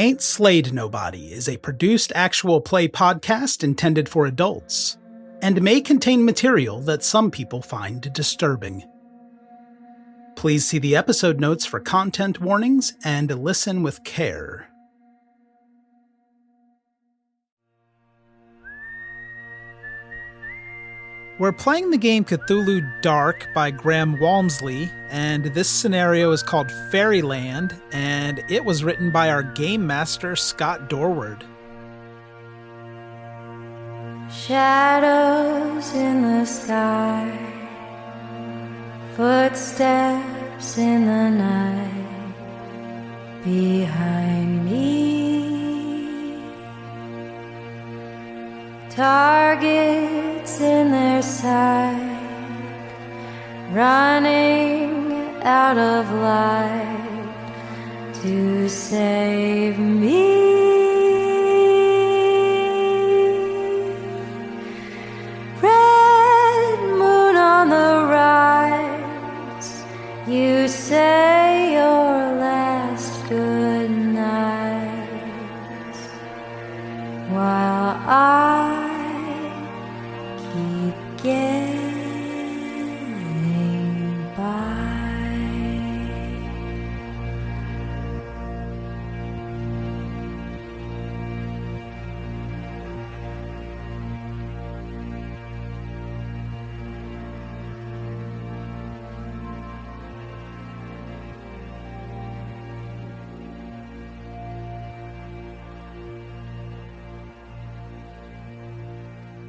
Ain't Slayed Nobody is a produced actual play podcast intended for adults, and may contain material that some people find disturbing. Please see the episode notes for content warnings and listen with care. We're playing the game Cthulhu Dark by Graham Walmsley, and this scenario is called Fairyland, and it was written by our game master, Scott Dorward. Shadows in the sky, footsteps in the night behind me. Targets in their sight, running out of light to save me. Red moon on the rise, you say your last good night, while I keep getting by.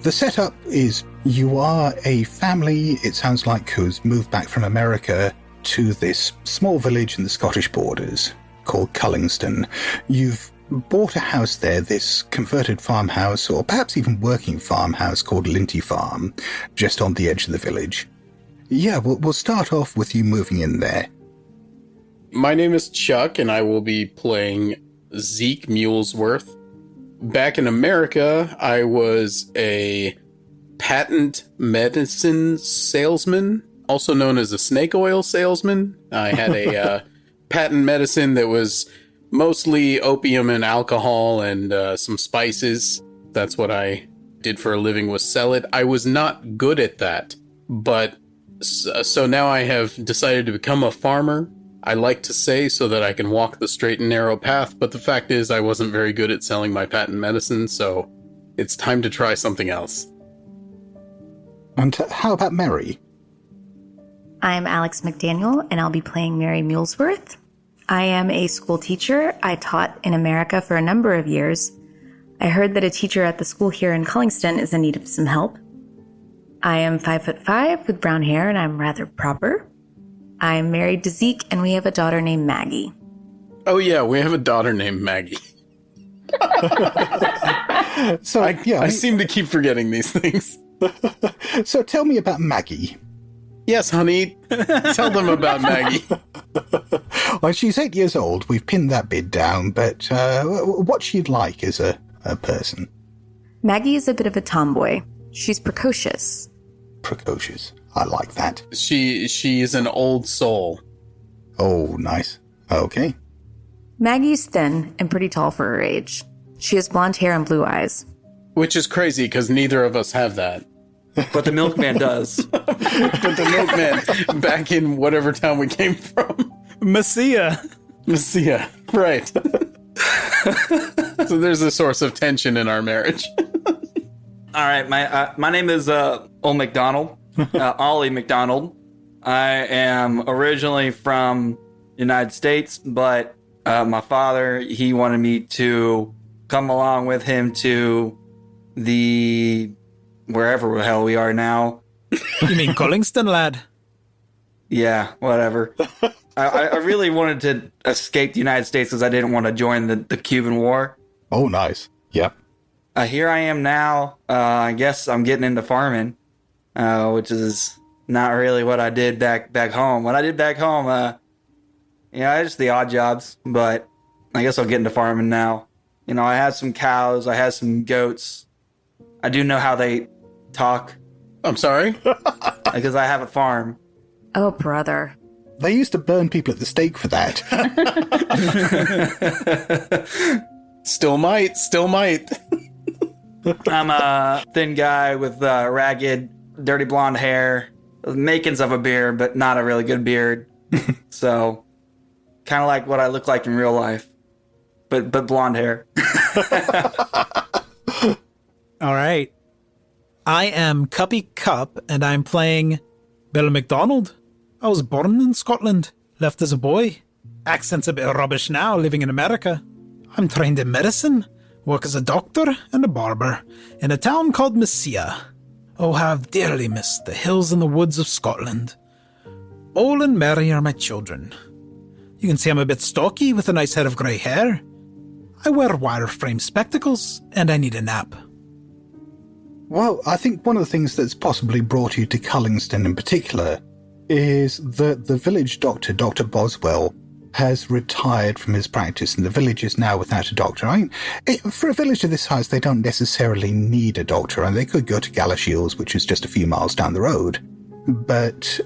The setup is you are a family, it sounds like, who's moved back from America to this small village in the Scottish borders called Cullingston. You've bought a house there, this converted farmhouse, or perhaps even working farmhouse called Linty Farm, just on the edge of the village. Yeah, we'll start off with you moving in there. My name is Chuck, and I will be playing Zeke Mulesworth. Back in America, I was a patent medicine salesman, also known as a snake oil salesman. I had a patent medicine that was mostly opium and alcohol and some spices. That's what I did for a living, was sell it. I was not good at that, but so now I have decided to become a farmer. I like to say so that I can walk the straight and narrow path, but the fact is I wasn't very good at selling my patent medicine, so it's time to try something else. And how about Mary? I'm Alex McDaniel, and I'll be playing Mary Mulesworth. I am a school teacher. I taught in America for a number of years. I heard that a teacher at the school here in Cullingston is in need of some help. I am 5'5" with brown hair, and I'm rather proper. I'm married to Zeke, and we have a daughter named Maggie. Oh yeah, we have a daughter named Maggie. I seem to keep forgetting these things. So tell me about Maggie. Yes, honey. Tell them about Maggie. Well, she's 8 years old. We've pinned that bit down, but what she'd like as a person. Maggie is a bit of a tomboy. She's precocious. Precocious. I like that. She is an old soul. Oh, nice. Okay. Maggie's thin and pretty tall for her age. She has blonde hair and blue eyes. Which is crazy, because neither of us have that. But the milkman does. But the milkman, back in whatever town we came from. Messiah, right. So there's a source of tension in our marriage. All right, my name is Old McDonald. Ollie McDonald. I am originally from the United States, but my father, he wanted me to come along with him to the wherever the hell we are now. You mean Cullingston, lad? Yeah, whatever. I really wanted to escape the United States because I didn't want to join the Cuban War. Oh, nice. Yep. Here I am now. I guess I'm getting into farming. Which is not really what I did back home. What I did back home, just the odd jobs, but I guess I'll get into farming now. You know, I had some cows, I had some goats. I do know how they talk. I'm sorry? Because I have a farm. Oh, brother. They used to burn people at the stake for that. Still might. I'm a thin guy with ragged, dirty blonde hair, makings of a beard, but not a really good beard. So, kind of like what I look like in real life, but blonde hair. All right. I am Cuppy Cup, and I'm playing Bill McDonald. I was born in Scotland, left as a boy. Accent's a bit rubbish now, living in America. I'm trained in medicine, work as a doctor and a barber in a town called Messia. Oh, how I've dearly missed the hills and the woods of Scotland. Ole and Mary are my children. You can see I'm a bit stocky with a nice head of grey hair. I wear wireframe spectacles, and I need a nap. Well, I think one of the things that's possibly brought you to Cullingston in particular is that the village doctor, Dr. Boswell, has retired from his practice, and the village is now without a doctor. I mean, for a village of this size, they don't necessarily need a doctor, and they could go to Galashiels, which is just a few miles down the road, but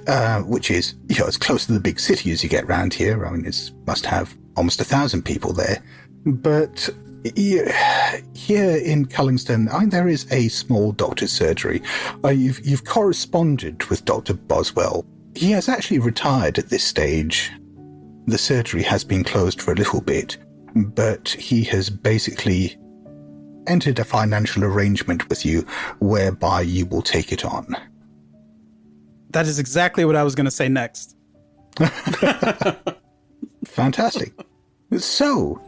which is, as close to the big city as you get round here. I mean, it must have almost 1,000 people there. But here in Cullingston, I mean, there is a small doctor's surgery. You've corresponded with Dr. Boswell. He has actually retired at this stage. The surgery has been closed for a little bit, but he has basically entered a financial arrangement with you whereby you will take it on. That is exactly what I was going to say next. Fantastic. So,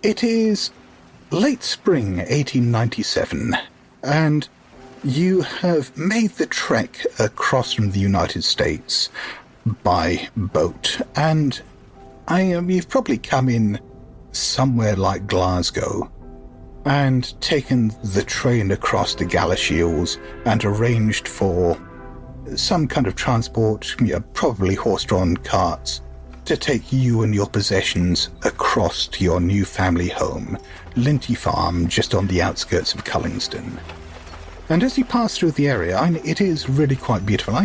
it is late spring 1897, and you have made the trek across from the United States by boat, and you've probably come in somewhere like Glasgow and taken the train across to Galashiels and arranged for some kind of transport, probably horse-drawn carts, to take you and your possessions across to your new family home, Linty Farm, just on the outskirts of Cullingston. And as you pass through the area, it is really quite beautiful.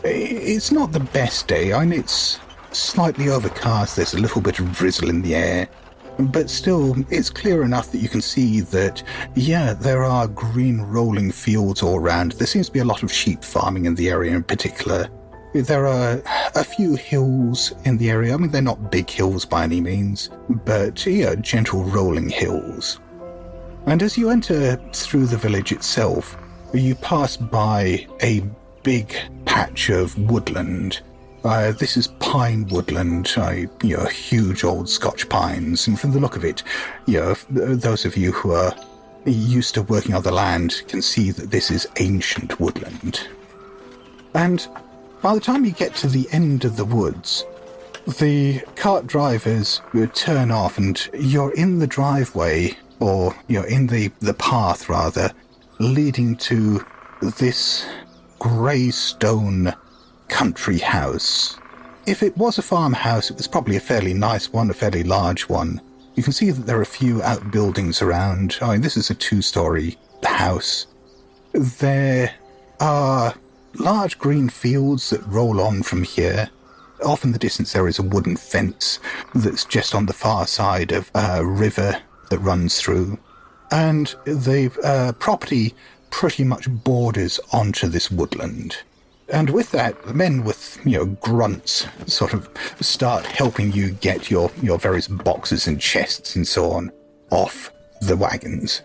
It's not the best day. It's slightly overcast. There's a little bit of drizzle in the air. But still, it's clear enough that you can see that, there are green rolling fields all around. There seems to be a lot of sheep farming in the area in particular. There are a few hills in the area. I mean, they're not big hills by any means, but, gentle rolling hills. And as you enter through the village itself, you pass by a big patch of woodland. This is pine woodland, huge old Scotch pines, and from the look of it, those of you who are used to working on the land can see that this is ancient woodland. And by the time you get to the end of the woods, the cart drivers turn off and you're in the driveway, or you're in the path rather, leading to this grey stone country house. If it was a farmhouse, it was probably a fairly nice one, a fairly large one. You can see that there are a few outbuildings around. This is a 2-story house. There are large green fields that roll on from here. Off in the distance there is a wooden fence that's just on the far side of a river that runs through. And the property pretty much borders onto this woodland. And with that, the men with, grunts sort of start helping you get your various boxes and chests and so on off the wagons.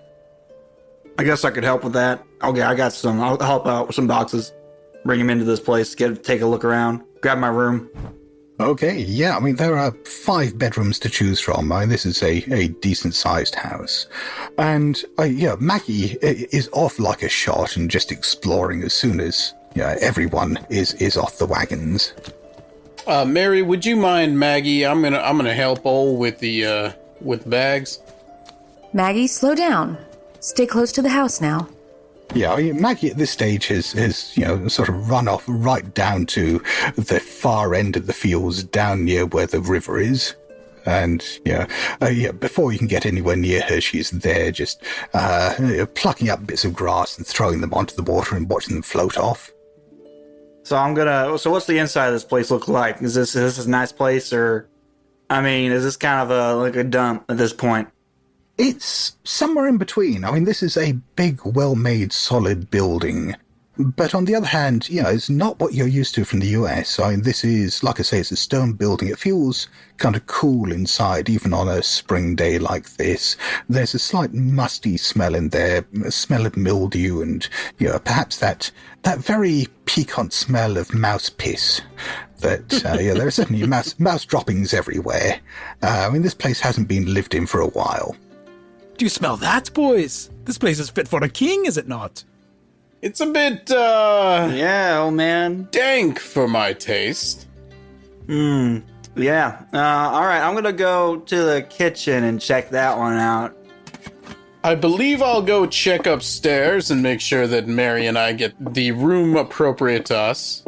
I guess I could help with that. Okay, I got some. I'll help out with some boxes. Bring them into this place, take a look around, grab my room. Okay, there are 5 bedrooms to choose from. This is a decent-sized house. And, Maggie is off like a shot and just exploring as soon as, everyone is off the wagons. Mary, would you mind Maggie? I'm gonna help Ole with the bags. Maggie, slow down. Stay close to the house now. Yeah, Maggie at this stage has sort of run off right down to the far end of the fields down near where the river is. And, before you can get anywhere near her, she's there just plucking up bits of grass and throwing them onto the water and watching them float off. So what's the inside of this place look like? Is this a nice place, or, I mean, is this kind of like a dump at this point? It's somewhere in between. I mean, this is a big, well-made, solid building. But on the other hand, it's not what you're used to from the US. I mean, this is, like I say, it's a stone building. It feels kind of cool inside, even on a spring day like this. There's a slight musty smell in there, a smell of mildew and, perhaps that very piquant smell of mouse piss. That, there are certainly mouse droppings everywhere. I mean, this place hasn't been lived in for a while. Do you smell that, boys? This place is fit for a king, is it not? It's a bit, Yeah, old man. dank for my taste. Yeah. All right, I'm gonna go to the kitchen and check that one out. I believe I'll go check upstairs and make sure that Mary and I get the room appropriate to us.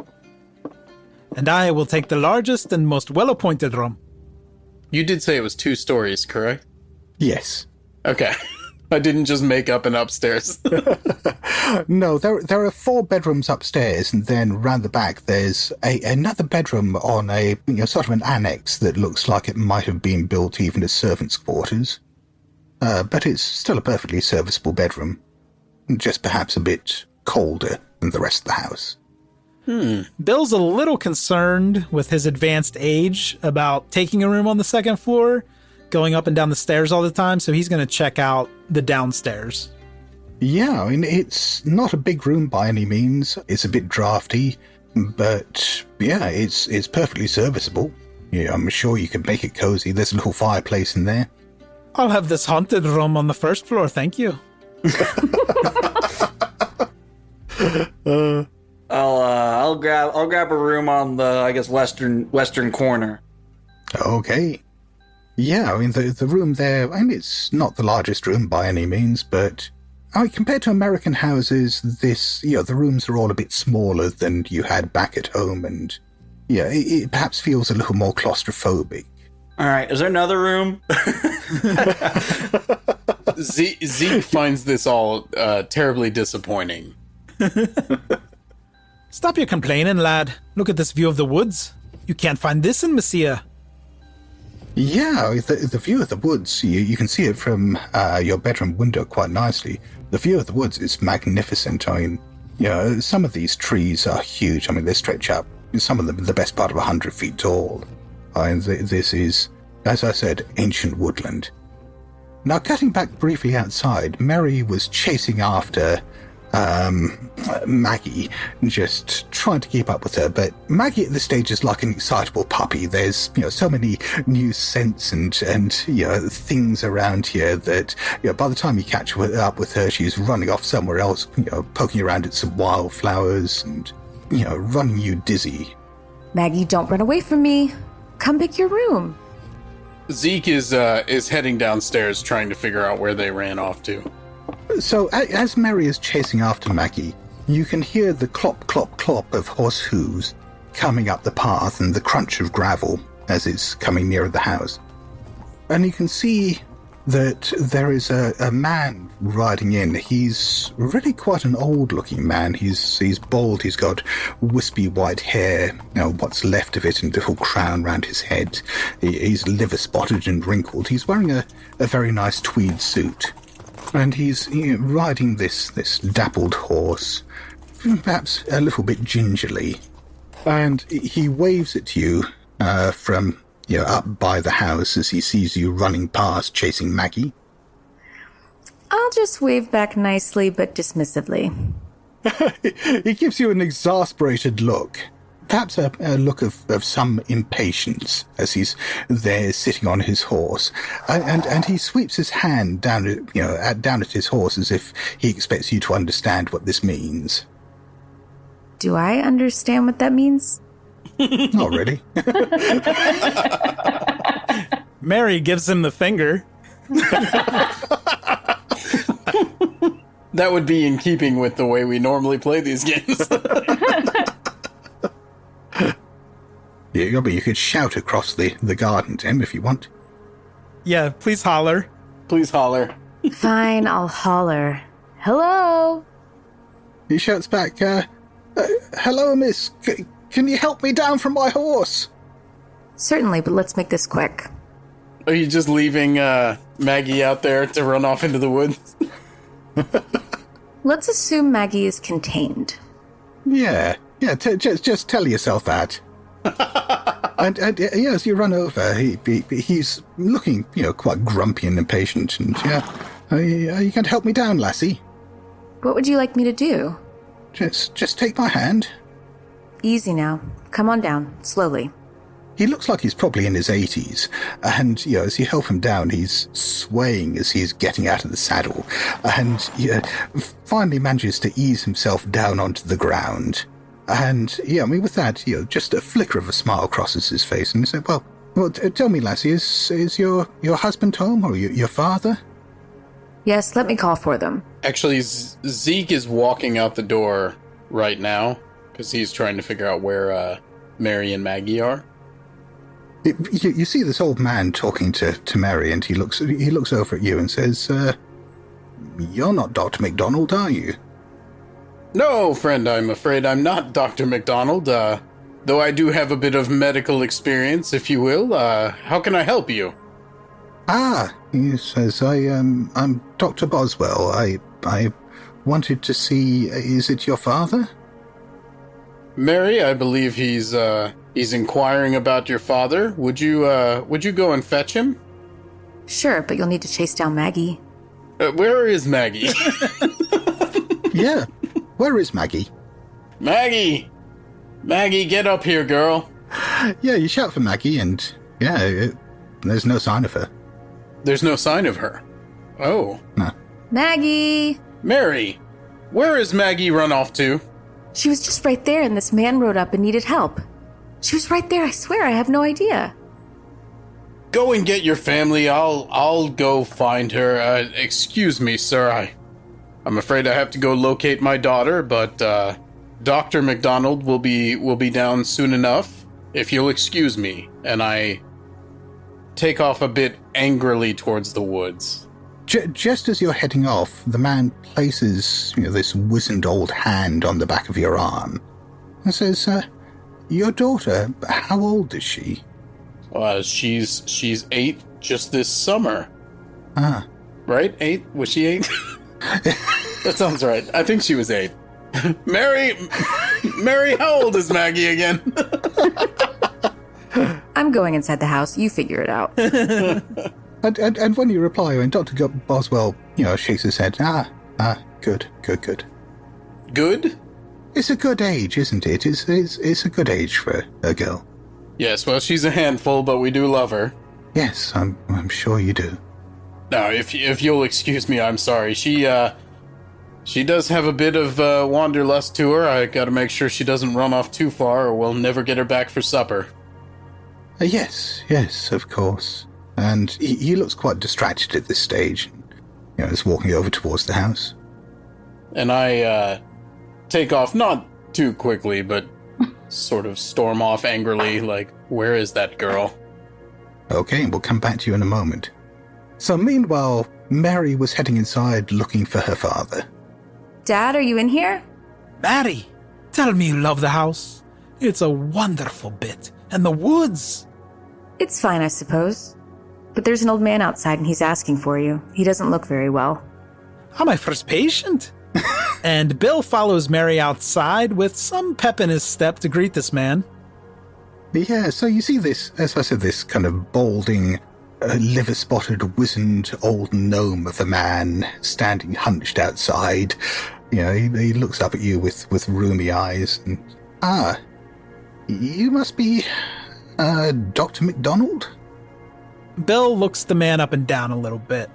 And I will take the largest and most well-appointed room. You did say it was 2 stories, correct? Yes. Okay. I didn't just make up an upstairs. No, there are 4 bedrooms upstairs, and then round the back there's another bedroom on a sort of an annex that looks like it might have been built even as servants' quarters. But it's still a perfectly serviceable bedroom, just perhaps a bit colder than the rest of the house. Bill's a little concerned with his advanced age about taking a room on the 2nd floor, going up and down the stairs all the time, so he's going to check out the downstairs. Yeah, I mean, it's not a big room by any means. It's a bit drafty, but yeah, it's perfectly serviceable. Yeah, I'm sure you could make it cozy. There's a little fireplace in there. I'll have this haunted room on the 1st floor, thank you. I'll grab a room on the, I guess, western corner. Okay. Yeah, I mean, the room there, I mean, it's not the largest room by any means, but I mean, compared to American houses, this, the rooms are all a bit smaller than you had back at home, and yeah, it perhaps feels a little more claustrophobic. All right, is there another room? Zeke finds this all terribly disappointing. Stop your complaining, lad. Look at this view of the woods. You can't find this in Messia. Yeah, the view of the woods, you can see it from your bedroom window quite nicely. The view of the woods is magnificent. I mean, some of these trees are huge. I mean, they stretch up, some of them the best part of 100 feet tall. And this is, as I said, ancient woodland. Now, cutting back briefly outside, Mary was chasing after Maggie, just trying to keep up with her, but Maggie at this stage is like an excitable puppy. There's so many new scents and things around here that by the time you catch up with her, she's running off somewhere else, poking around at some wildflowers and running you dizzy. Maggie, don't run away from me. Come pick your room. Zeke is heading downstairs trying to figure out where they ran off to. So, as Mary is chasing after Maggie, you can hear the clop, clop, clop of horse hooves coming up the path and the crunch of gravel as it's coming nearer the house. And you can see that there is a man riding in. He's really quite an old-looking man. He's bald, he's got wispy white hair, what's left of it, and a little crown round his head. He's liver-spotted and wrinkled. He's wearing a very nice tweed suit. And he's riding this dappled horse, perhaps a little bit gingerly. And he waves at you from up by the house as he sees you running past, chasing Maggie. I'll just wave back nicely but dismissively. He gives you an exasperated look. Perhaps a look of some impatience as he's there sitting on his horse. And he sweeps his hand down at his horse as if he expects you to understand what this means. Do I understand what that means? Not really. Mary gives him the finger. That would be in keeping with the way we normally play these games. Yeah, but you could shout across the garden to him if you want. Yeah, please holler. Please holler. Fine, I'll holler. Hello? He shouts back, Hello, miss. Can you help me down from my horse? Certainly, but let's make this quick. Are you just leaving Maggie out there to run off into the woods? Let's assume Maggie is contained. Yeah. Just tell yourself that. and as you run over, he's looking, quite grumpy and impatient. And are you going to help me down, lassie? What would you like me to do? Just take my hand. Easy now. Come on down, slowly. He looks like he's probably in his 80s, and, as you help him down, he's swaying as he's getting out of the saddle, and finally manages to ease himself down onto the ground. And, with that, just a flicker of a smile crosses his face, and he said, well, tell me, lassie, is your husband home, or your father? Yes, let me call for them. Actually, Zeke is walking out the door right now, because he's trying to figure out where Mary and Maggie are. You see this old man talking to Mary, and he looks over at you and says, you're not Dr. McDonald, are you? No, friend, I'm afraid I'm not Dr. McDonald, though I do have a bit of medical experience, if you will. How can I help you? He says, I'm Dr. Boswell. I wanted to see, is it your father? Mary, I believe he's inquiring about your father. Would you go and fetch him? Sure, but you'll need to chase down Maggie. Where is Maggie? Yeah, where is Maggie? Maggie, get up here, girl. Yeah, you shout for Maggie, and there's no sign of her. There's no sign of her. Oh. No. Maggie! Mary, where is Maggie run off to? She was just right there, and this man rode up and needed help. She was right there, I swear, I have no idea. Go and get your family. I'll go find her. Excuse me, sir. I'm afraid I have to go locate my daughter, but Dr. McDonald will be down soon enough, if you'll excuse me. And I take off a bit angrily towards the woods. Just as you're heading off, the man places this wizened old hand on the back of your arm and says, your daughter, how old is she? She's 8 just this summer. Right? 8? Was she 8? That sounds right. I think she was 8. Mary, how old is Maggie again? I'm going inside the house. You figure it out. And when you reply, and Dr. Boswell, shakes his head, good. Good? It's a good age, isn't it? It's a good age for a girl. Yes, well, she's a handful, but we do love her. Yes, I'm sure you do. Now, if you'll excuse me, I'm sorry. She does have a bit of wanderlust to her. I gotta make sure she doesn't run off too far, or we'll never get her back for supper. Yes, of course. And he looks quite distracted at this stage. Is walking over towards the house. And I take off, not too quickly, but sort of storm off angrily, like, where is that girl? Okay, we'll come back to you in a moment. So meanwhile, Mary was heading inside looking for her father. Dad, are you in here? Mary, tell me you love the house. It's a wonderful bit. And the woods. It's fine, I suppose. But there's an old man outside and he's asking for you. He doesn't look very well. I'm my first patient. And Bill follows Mary outside with some pep in his step to greet this man. Yeah, so you see this, as I said, this kind of balding, liver-spotted, wizened old gnome of a man standing hunched outside. He looks up at you with rheumy eyes. And, you must be Dr. McDonald? Bill looks the man up and down a little bit.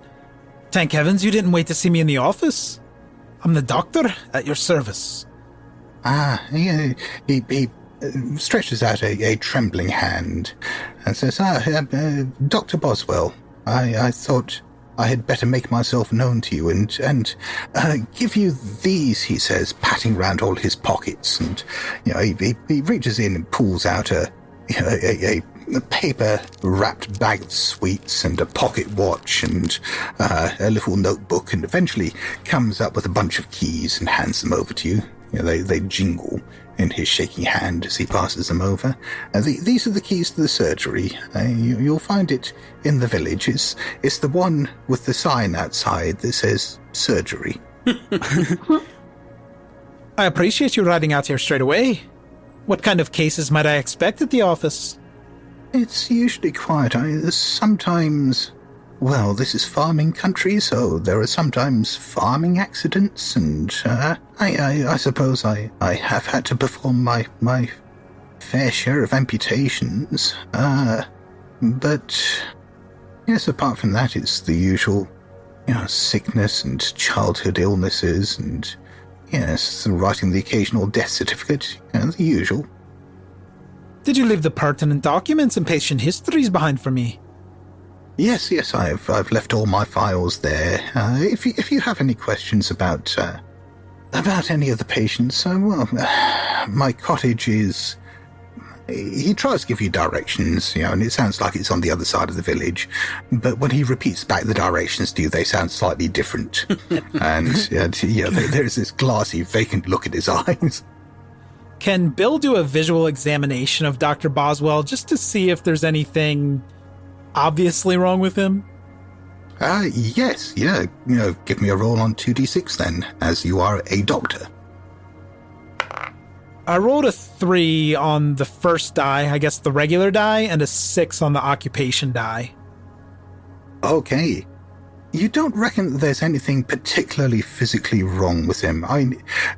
Thank heavens you didn't wait to see me in the office. I'm the doctor at your service. He stretches out a trembling hand and says, Dr. Boswell, I thought I had better make myself known to you and give you these, he says, patting round all his pockets. And, he reaches in and pulls out a paper-wrapped bag of sweets and a pocket watch and a little notebook, and eventually comes up with a bunch of keys and hands them over to you. they jingle in his shaky hand as he passes them over. These are the keys to the surgery. You'll find it in the village. It's the one with the sign outside that says surgery. I appreciate you riding out here straight away. What kind of cases might I expect at the office? It's usually quiet. Sometimes... Well, this is farming country, so there are sometimes farming accidents, and I suppose I have had to perform my fair share of amputations. But yes, apart from that, it's the usual, sickness and childhood illnesses, and yes, writing the occasional death certificate, the usual. Did you leave the pertinent documents and patient histories behind for me? Yes, I've left all my files there. If you have any questions about any of the patients, my cottage is... He tries to give you directions, and it sounds like it's on the other side of the village, but when he repeats back the directions to you, they sound slightly different. and there's this glassy, vacant look in his eyes. Can Bill do a visual examination of Dr. Boswell just to see if there's anything obviously wrong with him? Yes, give me a roll on 2d6 then, as you are a doctor. I rolled a 3 on the first die, I guess the regular die, and a 6 on the occupation die. Okay. You don't reckon there's anything particularly physically wrong with him?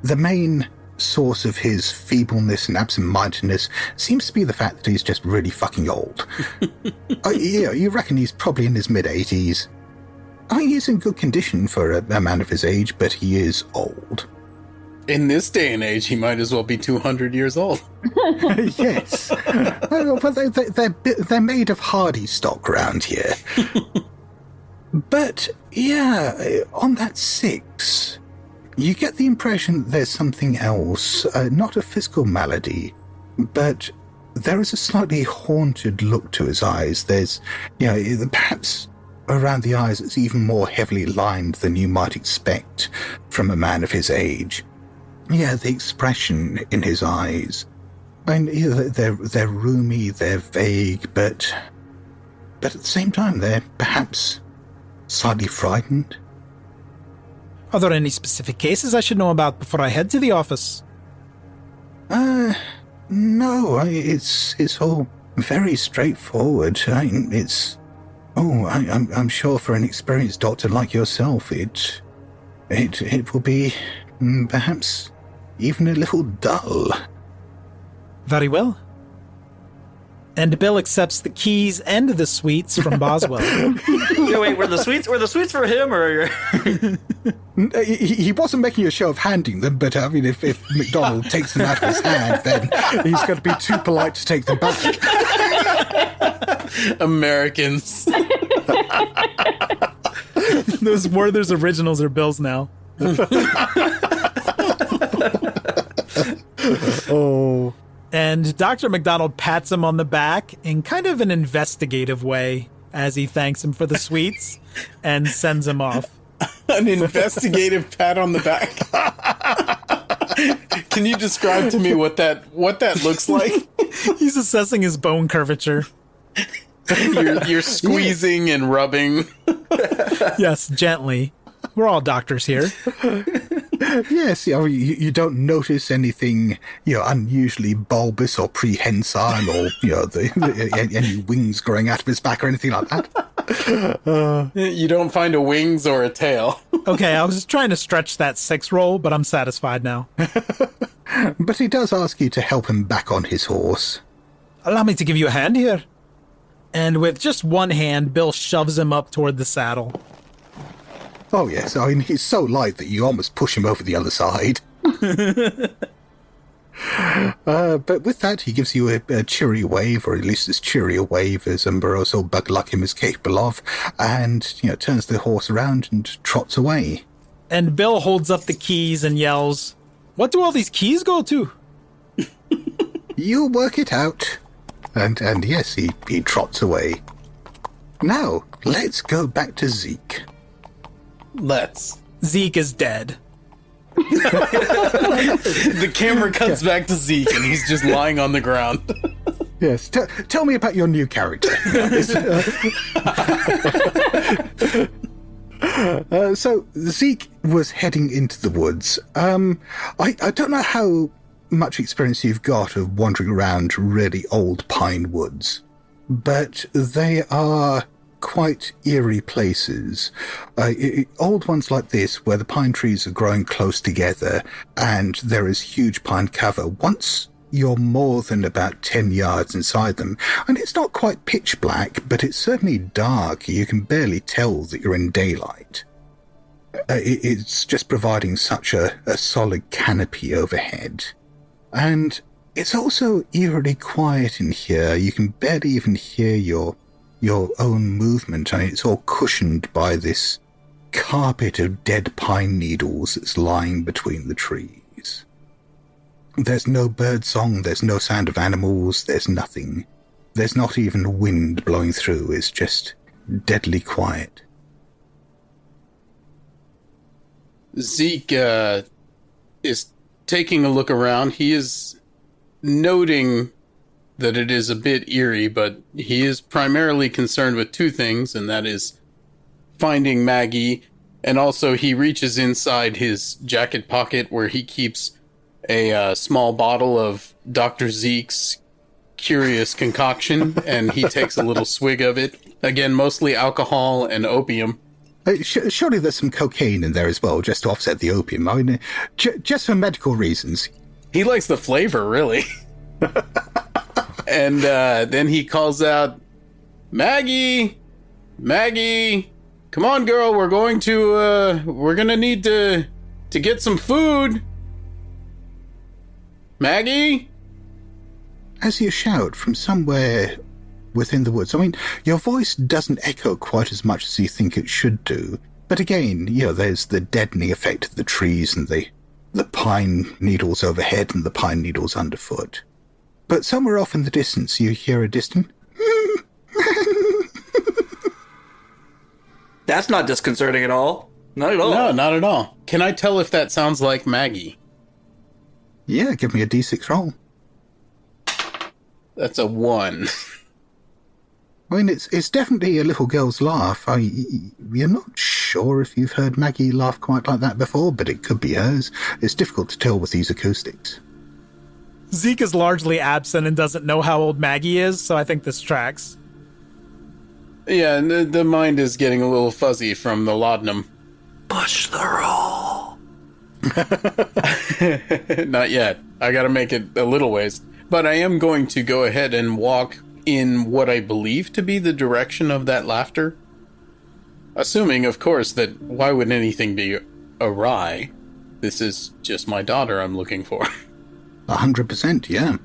The main source of his feebleness and absent-mindedness seems to be the fact that he's just really fucking old. You reckon he's probably in his mid-80s. He's in good condition for a man of his age, but he is old. In this day and age, he might as well be 200 years old. Yes. But they're made of hardy stock around here. But, on that 6... You get the impression that there's something else, not a physical malady, but there is a slightly haunted look to his eyes. There's, perhaps around the eyes it's even more heavily lined than you might expect from a man of his age. Yeah, the expression in his eyes. They're roomy, they're vague, but at the same time they're perhaps slightly frightened. Are there any specific cases I should know about before I head to the office? No, it's all very straightforward. I'm sure for an experienced doctor like yourself, it will be perhaps even a little dull. Very well. And Bill accepts the keys and the sweets from Boswell. Wait, were the sweets for him or? He wasn't making a show of handing them, but if McDonald takes them out of his hand, then he's going to be too polite to take them back. Americans. Those Werther's originals are Bill's now. Oh. And Dr. McDonald pats him on the back in kind of an investigative way as he thanks him for the sweets and sends him off. An investigative pat on the back. Can you describe to me what that looks like? He's assessing his bone curvature. You're squeezing and rubbing. Yes, gently. We're all doctors here. Yes, you don't notice anything, unusually bulbous or prehensile, or any wings growing out of his back or anything like that. You don't find a wings or a tail. Okay, I was just trying to stretch that 6 roll, but I'm satisfied now. But he does ask you to help him back on his horse. Allow me to give you a hand here. And with just one hand, Bill shoves him up toward the saddle. Oh, yes. He's so light that you almost push him over the other side. But with that, he gives you a cheery wave, or at least as cheery a wave as a morose old bug like him is capable of, and, turns the horse around and trots away. And Bill holds up the keys and yells, "What do all these keys go to?" You'll work it out. And yes, he trots away. Now, let's go back to Zeke. Let's. Zeke is dead. The camera cuts back to Zeke, and he's just lying on the ground. Yes, tell me about your new character. So Zeke was heading into the woods. I don't know how much experience you've got of wandering around really old pine woods, but they are quite eerie places. Old ones like this, where the pine trees are growing close together and there is huge pine cover. Once you're more than about 10 yards inside them, and it's not quite pitch black, but it's certainly dark. You can barely tell that you're in daylight. It's just providing such a solid canopy overhead. And it's also eerily quiet in here. You can barely even hear your own movement. I mean, it's all cushioned by this carpet of dead pine needles that's lying between the trees. There's no bird song, there's no sound of animals, there's nothing. There's not even wind blowing through, it's just deadly quiet. Zeke is taking a look around. He is noting that it is a bit eerie, but he is primarily concerned with two things, and that is finding Maggie, and also he reaches inside his jacket pocket where he keeps a small bottle of Dr. Zeke's curious concoction, and he takes a little swig of it. Again, mostly alcohol and opium. Surely there's some cocaine in there as well, just to offset the opium. I mean, just for medical reasons. He likes the flavor, really. And then he calls out, Maggie, come on, girl, we're gonna need to get some food. Maggie? As you shout from somewhere within the woods, I mean, your voice doesn't echo quite as much as you think it should do. But again, there's the deadening effect of the trees and the pine needles overhead and the pine needles underfoot. But somewhere off in the distance, you hear a distant... That's not disconcerting at all. Not at all. No, not at all. Can I tell if that sounds like Maggie? Yeah, give me a d6 roll. That's a 1. I mean, it's definitely a little girl's laugh. You're not sure if you've heard Maggie laugh quite like that before, but it could be hers. It's difficult to tell with these acoustics. Zeke is largely absent and doesn't know how old Maggie is, so I think this tracks. Yeah, and the mind is getting a little fuzzy from the laudanum. Push the roll. Not yet. I gotta make it a little ways. But I am going to go ahead and walk in what I believe to be the direction of that laughter. Assuming, of course, that why would anything be awry? This is just my daughter I'm looking for. 100%, yeah.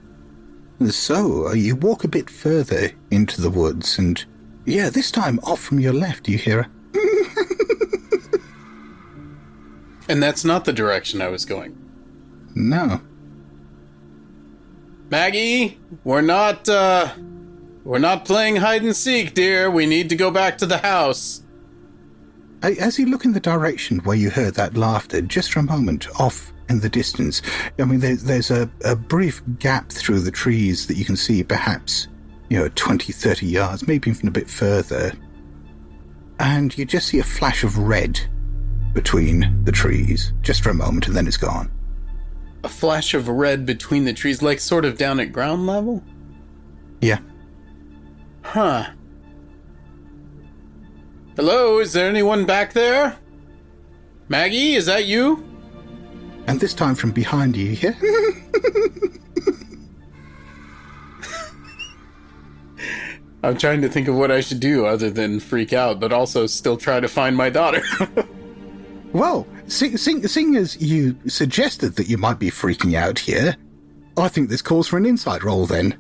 So, you walk a bit further into the woods, and yeah, this time off from your left you hear a... And that's not the direction I was going. No. Maggie, we're not playing hide and seek, dear. We need to go back to the house. As you look in the direction where you heard that laughter, just for a moment, off in the distance, I mean, there's a brief gap through the trees that you can see perhaps, 20, 30 yards, maybe even a bit further. And you just see a flash of red between the trees, just for a moment, and then it's gone. A flash of red between the trees, like sort of down at ground level? Yeah. Huh. Hello, is there anyone back there? Maggie, is that you? And this time from behind you hear... I'm trying to think of what I should do other than freak out, but also still try to find my daughter. Well, seeing as you suggested that you might be freaking out here, I think this calls for an insight roll then.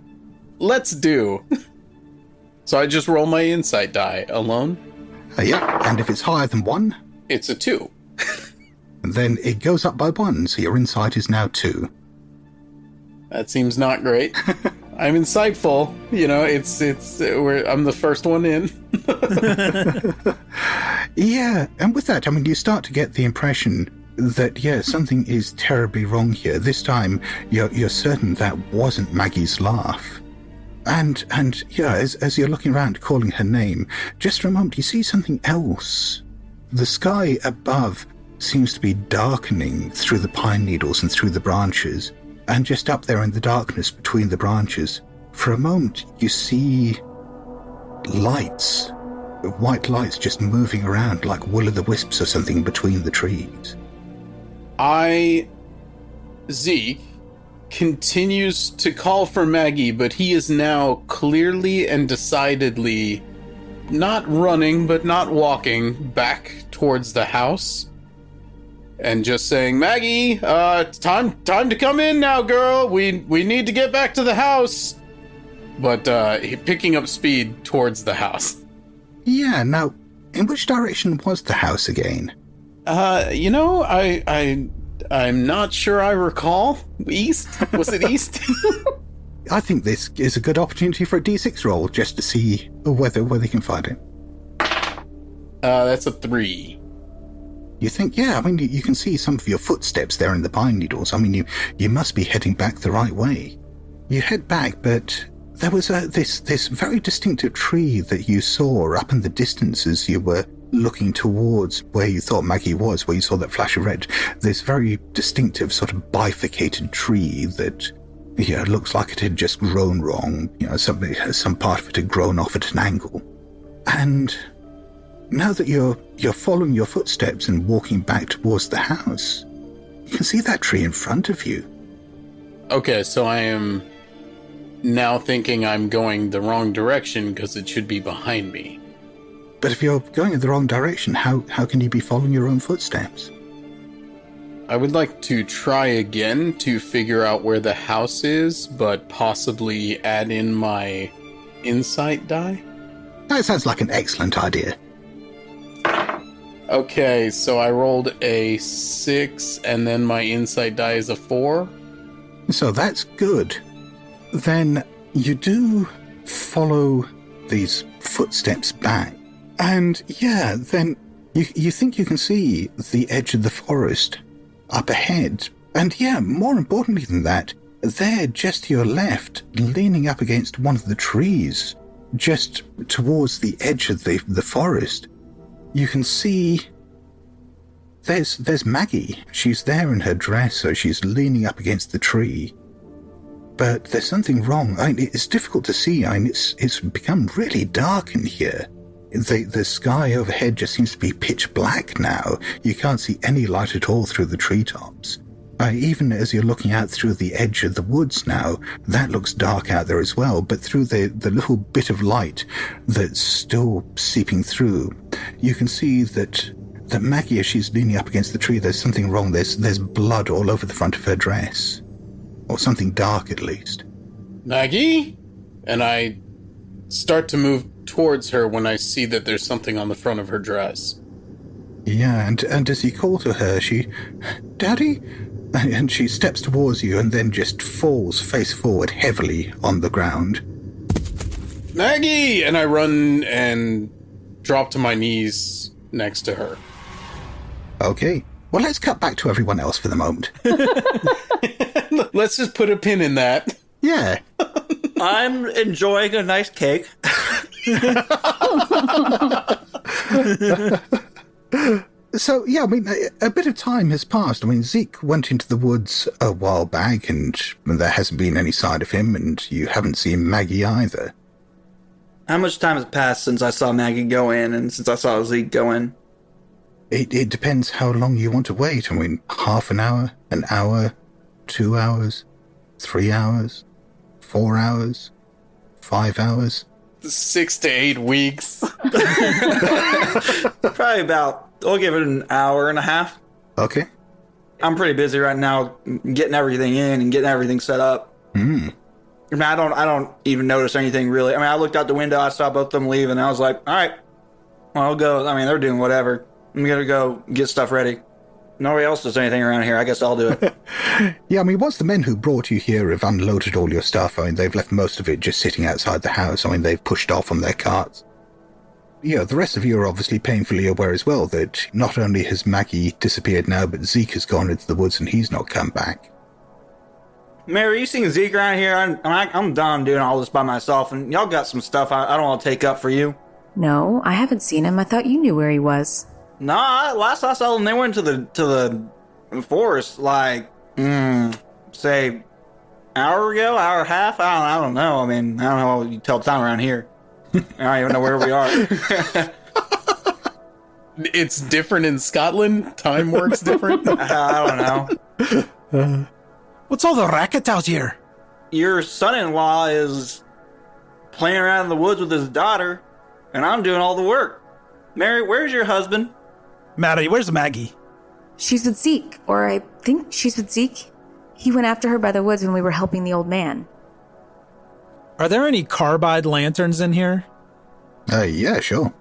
Let's do. So I just roll my insight die alone? Yeah, and if it's higher than 1... It's a 2. Then it goes up by 1, so your insight is now 2. That seems not great. I'm insightful. I'm the first one in. Yeah, and with that, I mean, you start to get the impression that, yeah, something is terribly wrong here. This time, you're certain that wasn't Maggie's laugh. And yeah, as you're looking around calling her name, just for a moment you see something else. The sky above seems to be darkening through the pine needles and through the branches, and just up there in the darkness between the branches, for a moment you see lights, white lights just moving around like will-o'-the-wisps or something between the trees. Zeke continues to call for Maggie, but he is now clearly and decidedly not running, but not walking back towards the house. And just saying, Maggie, time to come in now, girl. We need to get back to the house. But picking up speed towards the house. Yeah, now, in which direction was the house again? I'm not sure I recall. East? Was it east? I think this is a good opportunity for a D6 roll, just to see whether you can find it. That's a 3. You think, yeah, I mean, you can see some of your footsteps there in the pine needles. I mean, you must be heading back the right way. You head back, but there was this very distinctive tree that you saw up in the distance as you were looking towards where you thought Maggie was, where you saw that flash of red. This very distinctive sort of bifurcated tree that, yeah, looks like it had just grown wrong. You know, some part of it had grown off at an angle. And now that you're following your footsteps and walking back towards the house, you can see that tree in front of you. Okay, so I am now thinking I'm going the wrong direction because it should be behind me. But if you're going in the wrong direction, how can you be following your own footsteps? I would like to try again to figure out where the house is, but possibly add in my insight die. That sounds like an excellent idea. Okay, so I rolled a 6, and then my insight die is a 4. So that's good. Then you do follow these footsteps back. And yeah, then you think you can see the edge of the forest up ahead. And yeah, more importantly than that, there just to your left, leaning up against one of the trees, just towards the edge of the forest, you can see there's Maggie. She's there in her dress, so she's leaning up against the tree. But there's something wrong. I mean, it's difficult to see. I mean, it's become really dark in here. The sky overhead just seems to be pitch black now. You can't see any light at all through the treetops. Even as you're looking out through the edge of the woods now, that looks dark out there as well. But through the little bit of light that's still seeping through, you can see that Maggie, as she's leaning up against the tree, there's something wrong. There's blood all over the front of her dress. Or something dark, at least. Maggie? And I start to move towards her when I see that there's something on the front of her dress. Yeah, and as you call to her, Daddy? And she steps towards you and then just falls face forward heavily on the ground. Maggie! And I run and drop to my knees next to her. Okay. Well, let's cut back to everyone else for the moment. Let's just put a pin in that. Yeah. I'm enjoying a nice cake. So, yeah, I mean, a bit of time has passed. I mean, Zeke went into the woods a while back, and there hasn't been any sign of him, and you haven't seen Maggie either. How much time has passed since I saw Maggie go in and since I saw Zeke go in? It depends how long you want to wait. I mean, half an hour, 2 hours, 3 hours, 4 hours, 5 hours. 6 to 8 weeks. Probably about, I'll give it an hour and a half. Okay. I'm pretty busy right now getting everything in and getting everything set up. I mean, I don't even notice anything really. I mean, I looked out the window, I saw both of them leave, and I was like, all right, well, I'll go. I mean, they're doing whatever. I'm going to go get stuff ready. Nobody else does anything around here. I guess I'll do it. Yeah, I mean, once the men who brought you here have unloaded all your stuff, I mean, they've left most of it just sitting outside the house. I mean, they've pushed off on their carts. the rest of you are obviously painfully aware as well that not only has Maggie disappeared now, but Zeke has gone into the woods and he's not come back. Mary, you seen Zeke around here? I'm done doing all this by myself, and y'all got some stuff I don't want to take up for you. No, I haven't seen him. I thought you knew where he was. Nah, last I saw them, they went to the forest, like, say, hour ago, hour and a half? I don't know. I mean, I don't know how you tell time around here. I don't even know where we are. It's different in Scotland? Time works different? I don't know. What's all the racket out here? Your son-in-law is playing around in the woods with his daughter, and I'm doing all the work. Mary, where's your husband? Mary, where's Maggie? She's with Zeke, or I think she's with Zeke. He went after her by the woods when we were helping the old man. Are there any carbide lanterns in here? Yeah, sure.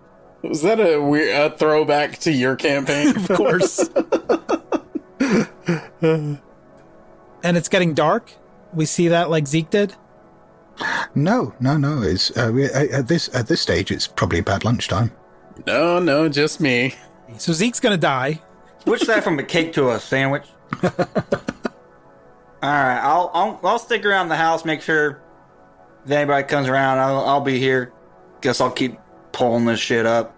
Was that a throwback to your campaign? Of course. And it's getting dark? We see that like Zeke did? No. It's at this stage, it's probably about lunchtime. No, just me. So Zeke's gonna die. Switch that from a cake to a sandwich. Alright, I'll stick around the house, make sure if anybody comes around, I'll be here. Guess I'll keep pulling this shit up.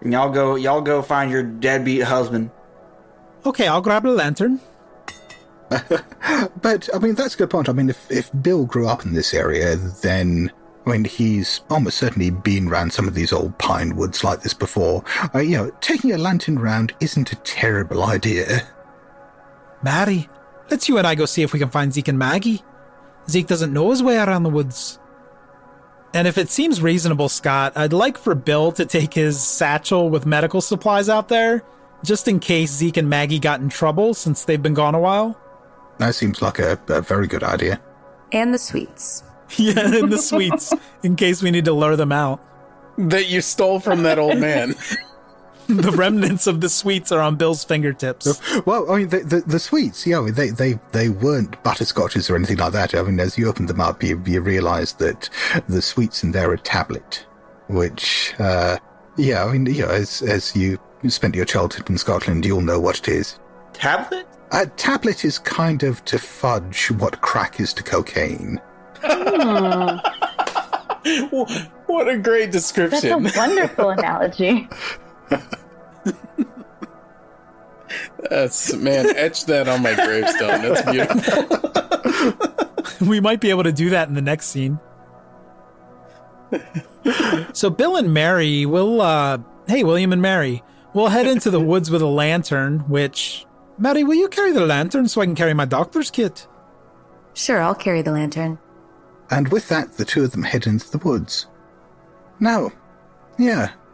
And y'all go find your deadbeat husband. Okay, I'll grab a lantern. But, I mean, that's a good point. I mean, if Bill grew up in this area, then, I mean, he's almost certainly been around some of these old pine woods like this before. Taking a lantern round isn't a terrible idea. Mary, let's you and I go see if we can find Zeke and Maggie. Zeke doesn't know his way around the woods. And if it seems reasonable, Scott, I'd like for Bill to take his satchel with medical supplies out there, just in case Zeke and Maggie got in trouble since they've been gone a while. That seems like a very good idea. And the sweets. Yeah, and the sweets, in case we need to lure them out. That you stole from that old man. The remnants of the sweets are on Bill's fingertips. Well, I mean, the sweets, they weren't butterscotches or anything like that. I mean, as you opened them up, you realised that the sweets in there are tablet, which, as you spent your childhood in Scotland, you'll know what it is. Tablet? A tablet is kind of to fudge what crack is to cocaine. What a great description. That's a wonderful analogy. Etch that on my gravestone. That's beautiful. We might be able to do that in the next scene. So Bill and Mary William and Mary, we'll head into the woods with a lantern, which... Mary, will you carry the lantern so I can carry my doctor's kit? Sure, I'll carry the lantern. And with that, the two of them head into the woods. Now,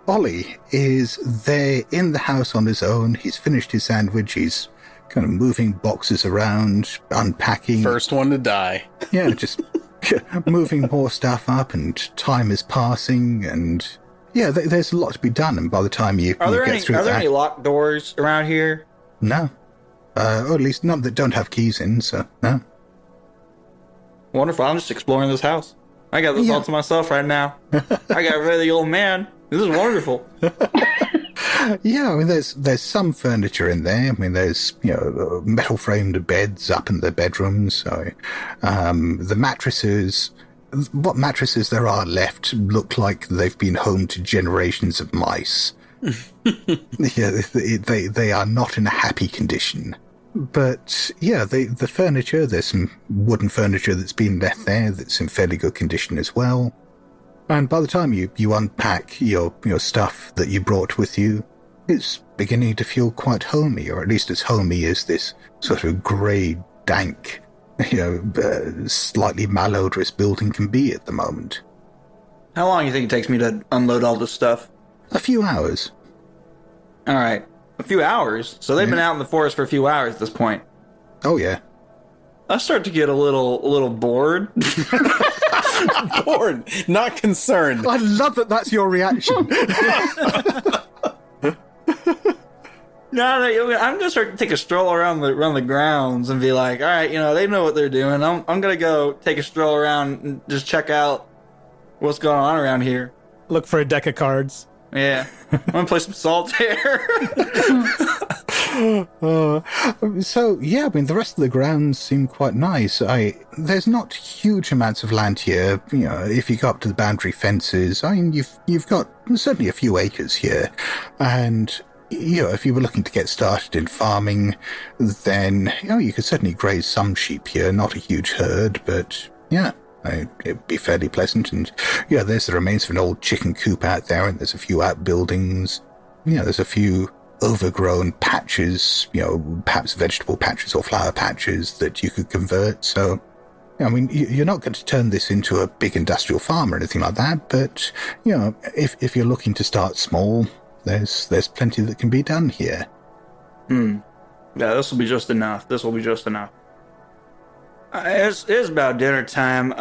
Ollie is there in the house on his own. He's finished his sandwich. He's kind of moving boxes around, unpacking. First one to die. Yeah, just moving more stuff up, and time is passing, and there's a lot to be done. And by the time you get through that... Are there any locked doors around here? No. Or at least none that don't have keys in, so no. Wonderful. I'm just exploring this house. I got this all to myself right now. I got rid of the old man. This is wonderful. Yeah, I mean, there's some furniture in there. I mean, there's, metal framed beds up in the bedrooms. So, the mattresses, what mattresses there are left look like they've been home to generations of mice. They are not in a happy condition. But the furniture, there's some wooden furniture that's been left there that's in fairly good condition as well. And by the time you unpack your stuff that you brought with you, it's beginning to feel quite homey, or at least as homey as this sort of grey, dank, slightly malodorous building can be at the moment. How long do you think it takes me to unload all this stuff? A few hours. All right. A few hours? So they've been out in the forest for a few hours at this point. Oh, yeah. I start to get a little bored. Bored, not concerned. I love that that's your reaction. No, I'm gonna start to take a stroll around the grounds and be like, all right, they know what they're doing. I'm gonna go take a stroll around and just check out what's going on around here. Look for a deck of cards. Yeah. I'm gonna play some solitaire. So, yeah, I mean, the rest of the grounds seem quite nice. There's not huge amounts of land here. You know, if you go up to the boundary fences, I mean, you've got certainly a few acres here. And, you know, if you were looking to get started in farming, then, you know, you could certainly graze some sheep here. Not a huge herd, but, yeah, it'd be fairly pleasant. And, yeah, there's the remains of an old chicken coop out there, and there's a few outbuildings. You know, there's a few overgrown patches, you know, perhaps vegetable patches or flower patches that you could convert. So, I mean, you're not going to turn this into a big industrial farm or anything like that, but, you know, if you're looking to start small, there's plenty that can be done here. Yeah, this will be just enough. It's about dinner time.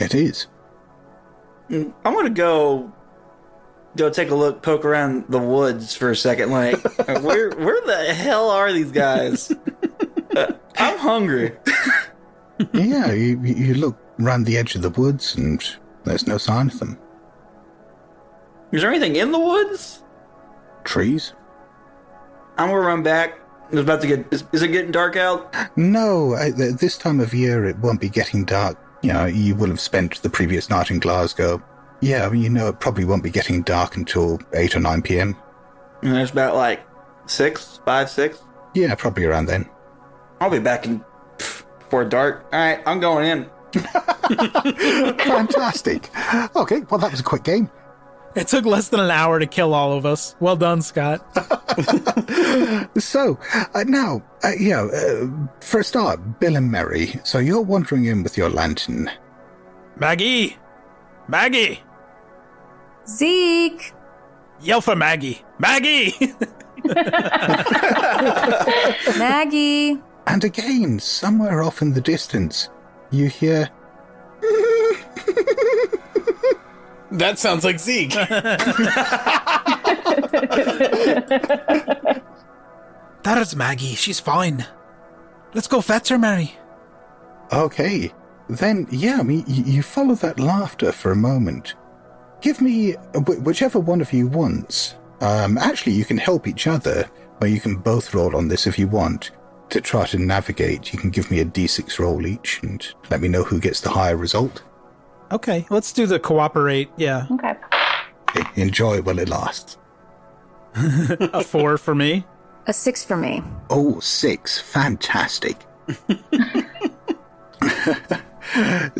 It is. I'm gonna go take a look, poke around the woods for a second. Like, where the hell are these guys? I'm hungry. Yeah, you look around the edge of the woods and there's no sign of them. Is there anything in the woods? Trees? I'm gonna run back. It's about to get. Is it getting dark out? No, this time of year it won't be getting dark. You know, you will have spent the previous night in Glasgow. Yeah, I mean, you know, it probably won't be getting dark until 8 or 9 p.m. And it's about like 6. Yeah, probably around then. I'll be back before dark. All right, I'm going in. Fantastic. Okay, well, that was a quick game. It took less than an hour to kill all of us. Well done, Scott. So, now, for a start, Bill and Mary, so you're wandering in with your lantern. Maggie! Zeke! Yell for Maggie! Maggie! Maggie! And again, somewhere off in the distance, you hear... That sounds like Zeke. That is Maggie. She's fine. Let's go fetch her, Mary. Okay. Then, yeah, I mean, you follow that laughter for a moment. Give me whichever one of you wants. Actually, you can help each other, or you can both roll on this if you want. To try to navigate, you can give me a d6 roll each, and let me know who gets the higher result. Okay, let's do the cooperate, yeah. Okay. Enjoy while it lasts. A 4 for me. A 6 for me. Oh, 6. Fantastic.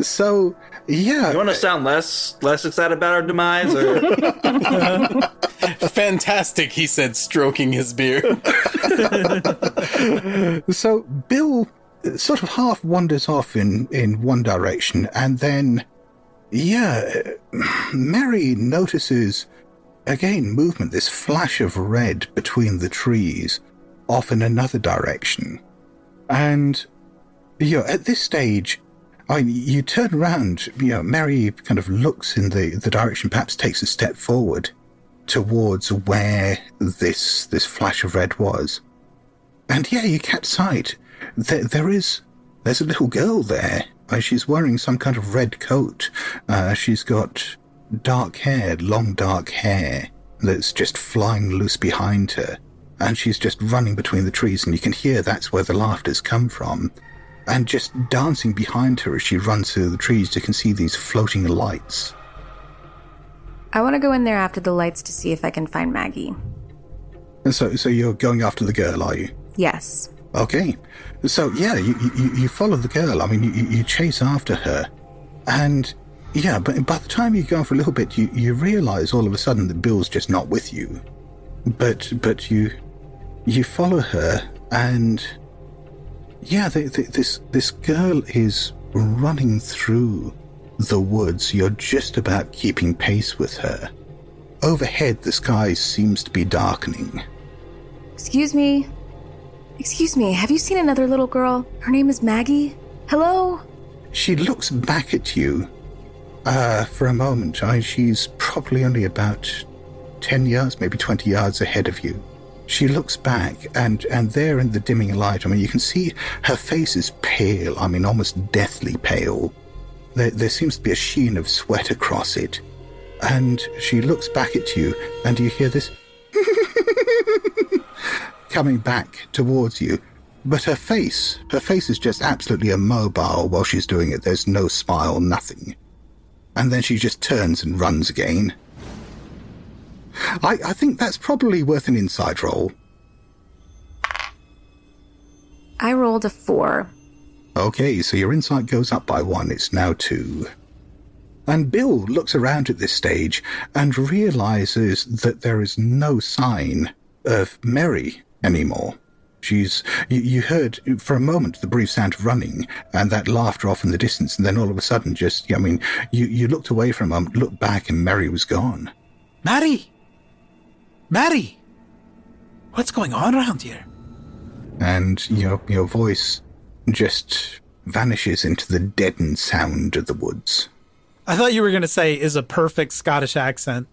So, yeah. You want to sound less excited about our demise, or? Fantastic, he said, stroking his beard. So, Bill sort of half wanders off in one direction, and then, Mary notices, again, movement, this flash of red between the trees, off in another direction. And, at this stage, you turn around, Mary kind of looks in the direction, perhaps takes a step forward towards where this flash of red was. And you catch sight. There's a little girl there. She's wearing some kind of red coat. She's got long dark hair that's just flying loose behind her. And she's just running between the trees, and you can hear that's where the laughter's come from. And just dancing behind her as she runs through the trees, you can see these floating lights. I want to go in there after the lights to see if I can find Maggie. So you're going after the girl, are you? Yes. Okay. So, you follow the girl. I mean, you chase after her. And, but by the time you go for a little bit, you realize all of a sudden that Bill's just not with you. But you follow her, and... this girl is running through the woods. You're just about keeping pace with her. Overhead, the sky seems to be darkening. Excuse me, have you seen another little girl? Her name is Maggie. Hello? She looks back at you for a moment. She's probably only about 10 yards, maybe 20 yards ahead of you. She looks back, and there in the dimming light, I mean, you can see her face is pale, I mean, almost deathly pale. There seems to be a sheen of sweat across it. And she looks back at you, and you hear this coming back towards you. But her face is just absolutely immobile while she's doing it. There's no smile, nothing. And then she just turns and runs again. I think that's probably worth an insight roll. I rolled a 4. Okay, so your insight goes up by 1. It's now 2. And Bill looks around at this stage and realizes that there is no sign of Mary anymore. You heard for a moment the brief sound of running and that laughter off in the distance, and then all of a sudden you looked away for a moment, looked back, and Mary was gone. Maddie! What's going on around here? And your voice just vanishes into the deadened sound of the woods. I thought you were going to say, is a perfect Scottish accent.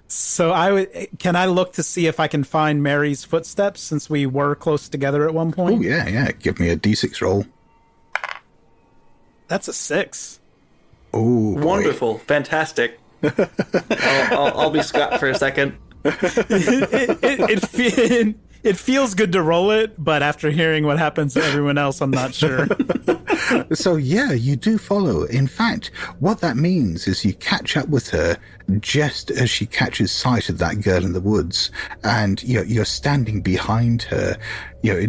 So can I look to see if I can find Mary's footsteps, since we were close together at one point? Oh, yeah. Give me a D6 roll. That's a 6. Oh, Wonderful. Fantastic. I'll be Scott for a second. It feels good to roll it, but after hearing what happens to everyone else, I'm not sure. So, yeah, you do follow. In fact, what that means is you catch up with her just as she catches sight of that girl in the woods, and you're standing behind her,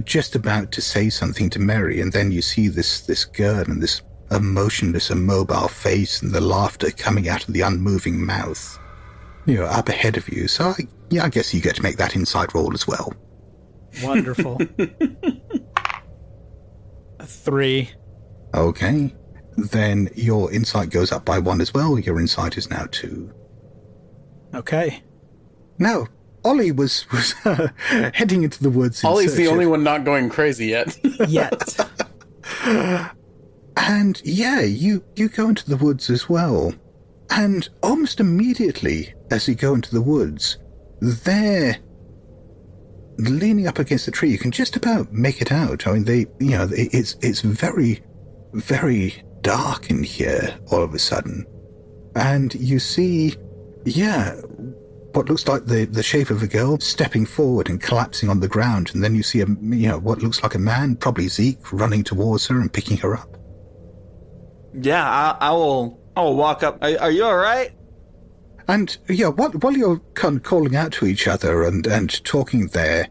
just about to say something to Mary, and then you see this girl and this emotionless, immobile face and the laughter coming out of the unmoving mouth, up ahead of you. So, I guess you get to make that insight roll as well. Wonderful. 3. Okay. Then your insight goes up by 1 as well. Your insight is now 2. Okay. Now, Ollie was heading into the woods. Ollie's the only one not going crazy yet. Yet. And yeah, you go into the woods as well. And almost immediately as you go into the woods, there, leaning up against the tree, you can just about make it out. I mean, it's very, very dark in here all of a sudden. And you see, what looks like the shape of a girl stepping forward and collapsing on the ground. And then you see what looks like a man, probably Zeke, running towards her and picking her up. Yeah, I will walk up. Are you all right? And while you're kind of calling out to each other and talking there,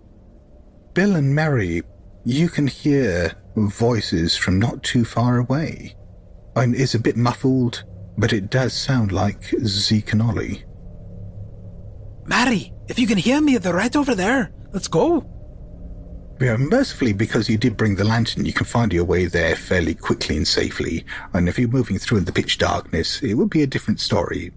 Bill and Mary, you can hear voices from not too far away. And it's a bit muffled, but it does sound like Zeke and Ollie. Mary, if you can hear me, they're right over there. Let's go. Yeah, mercifully, because you did bring the lantern, you can find your way there fairly quickly and safely. And if you're moving through in the pitch darkness, it would be a different story.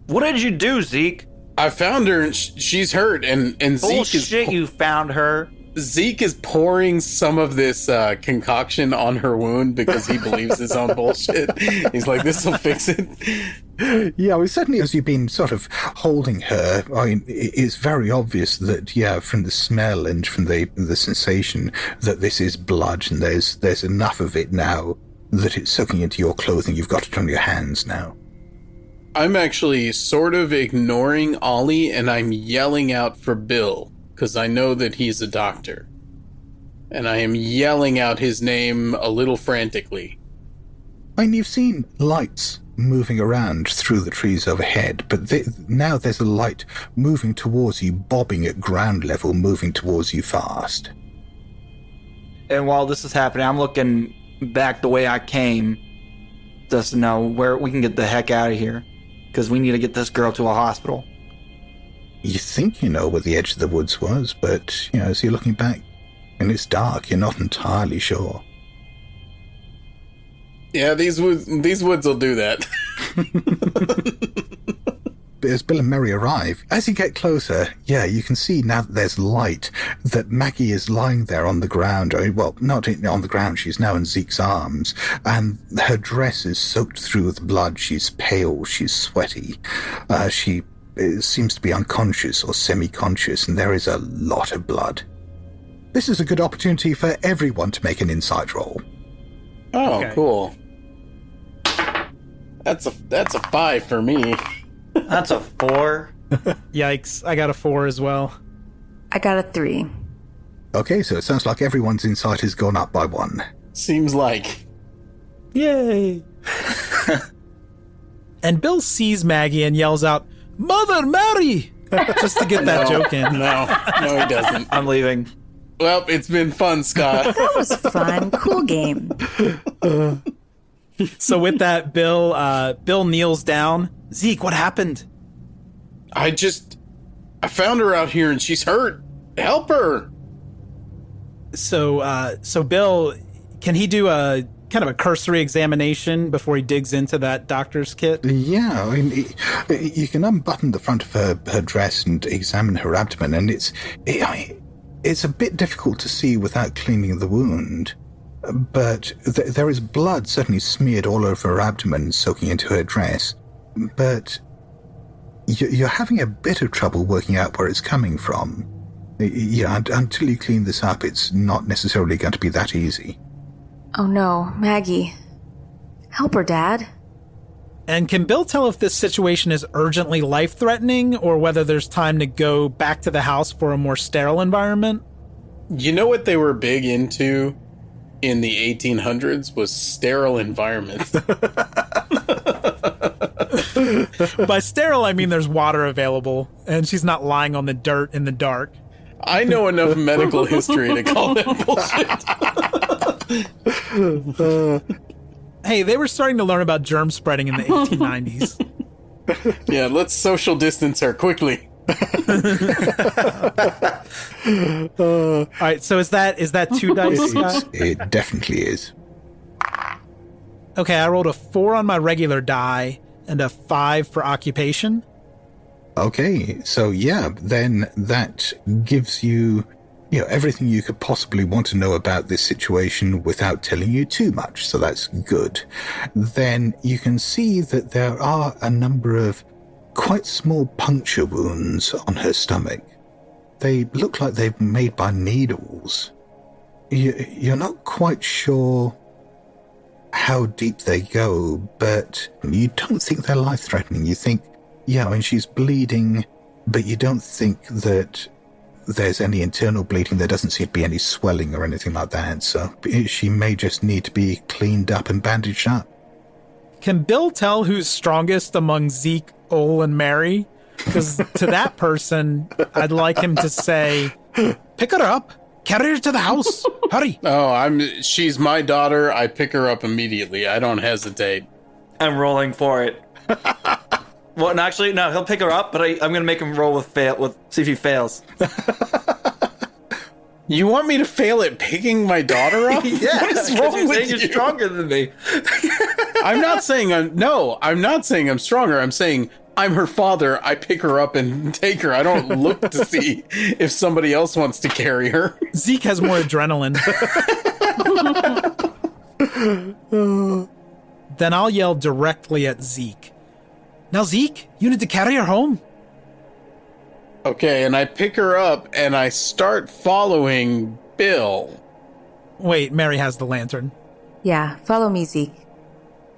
What did you do, Zeke? I found her and she's hurt, and Bullshit, you found her. Zeke is pouring some of this concoction on her wound because he believes his own bullshit. He's like, this will fix it. Yeah, well, certainly as you've been sort of holding her, I mean, it's very obvious that, from the smell and from the sensation that this is blood, and there's enough of it now that it's soaking into your clothing. You've got it on your hands now. I'm actually sort of ignoring Ollie, and I'm yelling out for Bill, because I know that he's a doctor. And I am yelling out his name a little frantically. And you've seen lights moving around through the trees overhead, but now there's a light moving towards you, bobbing at ground level, moving towards you fast. And while this is happening, I'm looking back the way I came, just to know where we can get the heck out of here, because we need to get this girl to a hospital. You think you know where the edge of the woods was, but, as you're looking back, and it's dark, you're not entirely sure. Yeah, these woods will do that. But as Bill and Mary arrive, as you get closer, you can see now that there's light, that Maggie is lying there on the ground. Well, not on the ground, she's now in Zeke's arms, and her dress is soaked through with blood. She's pale, she's sweaty. She seems to be unconscious or semi-conscious, and there is a lot of blood. This is a good opportunity for everyone to make an insight roll. Oh, okay. Cool. That's a 5 for me. That's a 4. Yikes, I got a 4 as well. I got a 3. Okay, so it sounds like everyone's insight has gone up by 1. Seems like. Yay! And Bill sees Maggie and yells out, "Mother Mary!" just to get that joke in. No, he doesn't. I'm leaving. Well, it's been fun, Scott. That was fun. Cool game. So with that, Bill kneels down. Zeke, what happened? I found her out here and she's hurt. Help her. So Bill, can he do a kind of a cursory examination before he digs into that doctor's kit? Yeah, I mean, you can unbutton the front of her dress and examine her abdomen, and it's a bit difficult to see without cleaning the wound. But there is blood certainly smeared all over her abdomen, soaking into her dress. But you're having a bit of trouble working out where it's coming from. Yeah, until you clean this up, it's not necessarily going to be that easy. Oh no, Maggie. Help her, Dad. And can Bill tell if this situation is urgently life-threatening or whether there's time to go back to the house for a more sterile environment? You know what they were big into in the 1800s was sterile environments. By sterile, I mean there's water available, and she's not lying on the dirt in the dark. I know enough medical history to call that bullshit. Hey, they were starting to learn about germ spreading in the 1890s. Yeah, let's social distance her quickly. All right, so is that 2 dice, Scott? It definitely is. Okay, I rolled a 4 on my regular die and a 5 for occupation. Okay, so yeah, then that gives you, everything you could possibly want to know about this situation without telling you too much, so that's good. Then you can see that there are a number of quite small puncture wounds on her stomach. They look like they've been made by needles. You're not quite sure how deep they go, but you don't think they're life-threatening. You think, she's bleeding, but you don't think that there's any internal bleeding. There doesn't seem to be any swelling or anything like that, so she may just need to be cleaned up and bandaged up. Can Bill tell who's strongest among Zeke, Ole, and Mary? Because to that person, I'd like him to say, "Pick her up, carry her to the house, hurry." Oh, she's my daughter. I pick her up immediately. I don't hesitate. I'm rolling for it. Well, no, actually, no, he'll pick her up, but I'm going to make him roll see if he fails. You want me to fail at picking my daughter up? Yeah, what is wrong with you? You're stronger than me. I'm not saying I'm not saying I'm stronger. I'm saying I'm her father. I pick her up and take her. I don't look to see if somebody else wants to carry her. Zeke has more adrenaline. Then I'll yell directly at Zeke. "Now, Zeke, you need to carry her home." Okay, and I pick her up and I start following Bill. Wait, Mary has the lantern. Yeah, follow me, Zeke.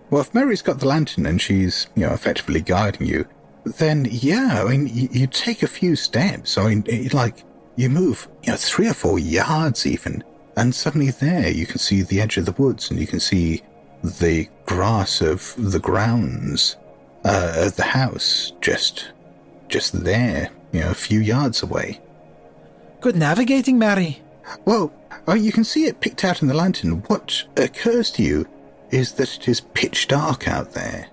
Well, if Mary's got the lantern and she's, effectively guiding you, then, you take a few steps. You move, 3 or 4 yards even, and suddenly there you can see the edge of the woods and you can see the grass of the grounds of the house just there, a few yards away. Good navigating, Mary. Well, you can see it picked out in the lantern. What occurs to you is that it is pitch dark out there.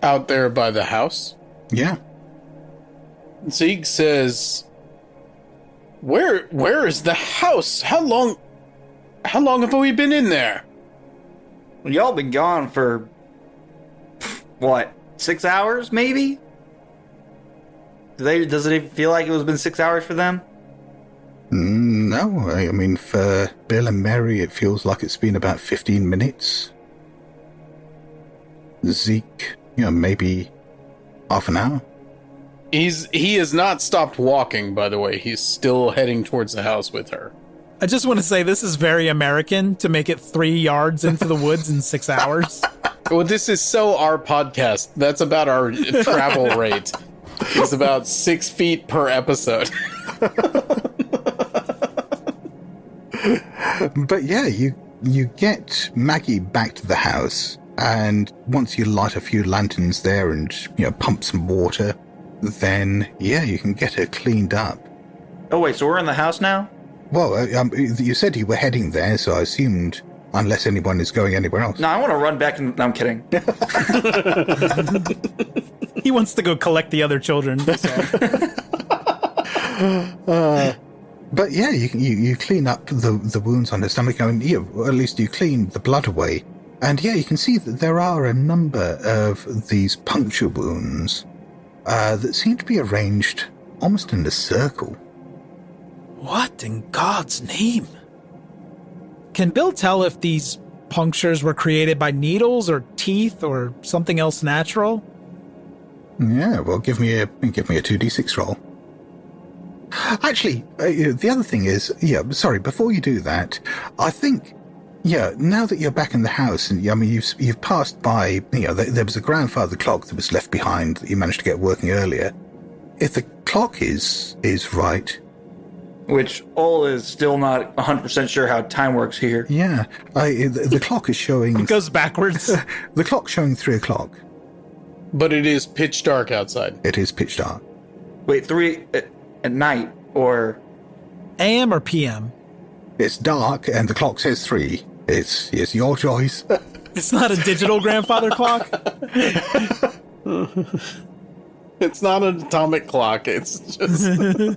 Out there by the house? Yeah. Zeke says, Where is the house? How long have we been in there? Well, y'all been gone for, what, 6 hours, maybe? Does it feel like it's been 6 hours for them? No, I mean, for Bill and Mary, it feels like it's been about 15 minutes. Zeke, maybe half an hour. He has not stopped walking, by the way. He's still heading towards the house with her. I just want to say this is very American to make it 3 yards into the woods in 6 hours. Well, this is so our podcast. That's about our travel rate. It's about 6 feet per episode. But yeah, you get Maggie back to the house, and once you light a few lanterns there and, pump some water, then, yeah, you can get her cleaned up. Oh, wait, so we're in the house now? Well, you said you were heading there, so I assumed, unless anyone is going anywhere else. No, I want to run back and... No, I'm kidding. He wants to go collect the other children. But yeah, you clean up the wounds on her stomach, and or at least you clean the blood away. And yeah, you can see that there are a number of these puncture wounds that seem to be arranged almost in a circle. What in God's name? Can Bill tell if these punctures were created by needles or teeth or something else natural? Yeah, well, give me a 2d6 roll. Actually, the other thing is, sorry, before you do that, I think, now that you're back in the house, and you've passed by, there was a grandfather clock that was left behind that you managed to get working earlier. If the clock is right, Which Ol is still not 100% sure how time works here. yeah, the clock is showing. It goes backwards. The clock's showing 3 o'clock. But it is pitch dark outside. It is pitch dark. Wait, 3 at night, or... AM or PM? It's dark, and the clock says 3. It's your choice. It's not a digital grandfather clock? It's not an atomic clock. It's just...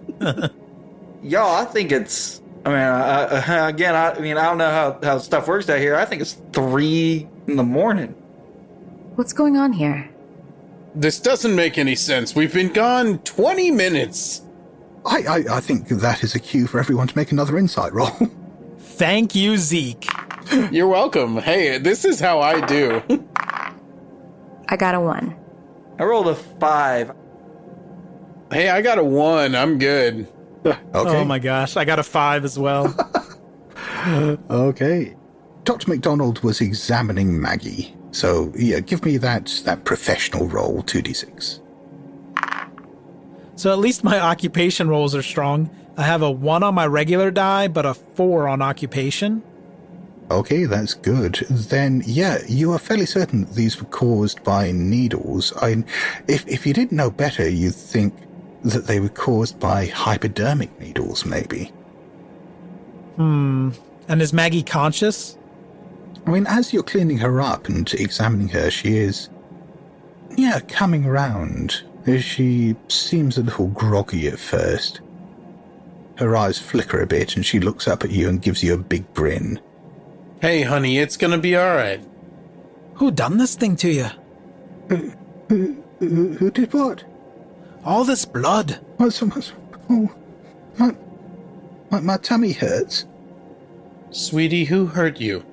Y'all, I think it's... I don't know how stuff works out here. I think it's 3 in the morning. What's going on here? This doesn't make any sense. We've been gone 20 minutes. I think that is a cue for everyone to make another insight roll. Thank you, Zeke. You're welcome. Hey, this is how I do. I got a 1. I rolled a 5. Hey, I got a 1. I'm good. Okay. Oh my gosh, I got a 5 as well. Okay. Dr. McDonald was examining Maggie. So, yeah, give me that professional roll, 2d6. So at least my occupation rolls are strong. I have a 1 on my regular die, but a 4 on occupation. Okay, that's good. Then, yeah, you are fairly certain that these were caused by needles. If you didn't know better, you'd think that they were caused by hypodermic needles, maybe. And is Maggie conscious? I mean, as you're cleaning her up and examining her, she is, coming around. She seems a little groggy at first. Her eyes flicker a bit and she looks up at you and gives you a big grin. Hey, honey, it's gonna be alright. Who done this thing to you? Who did what? All this blood. My tummy hurts. Sweetie, who hurt you?